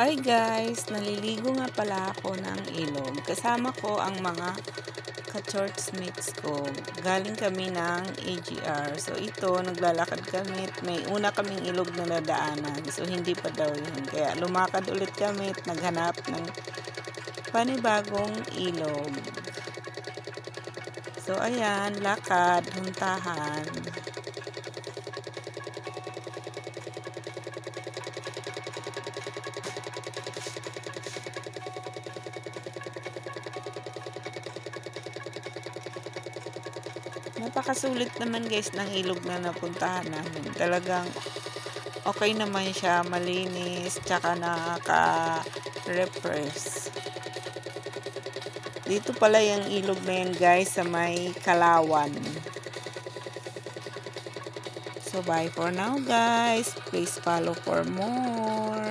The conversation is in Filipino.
Hi guys! Naliligo nga pala ako ng ilog. Kasama ko ang mga ka-church mates ko. Galing kami ng AGR. So ito, naglalakad kami. May una kaming ilog na nadaanan. So hindi pa daw yun. Kaya lumakad ulit kami at naghanap ng panibagong ilog. So ayan, lakad, huntahan. Napakasulit naman guys ng ilog na napuntahan namin. Talagang okay naman siya, malinis, tsaka nakaka-refresh. Dito pala yung ilog na yan guys sa may Kalawan. So bye for now guys. Please follow for more.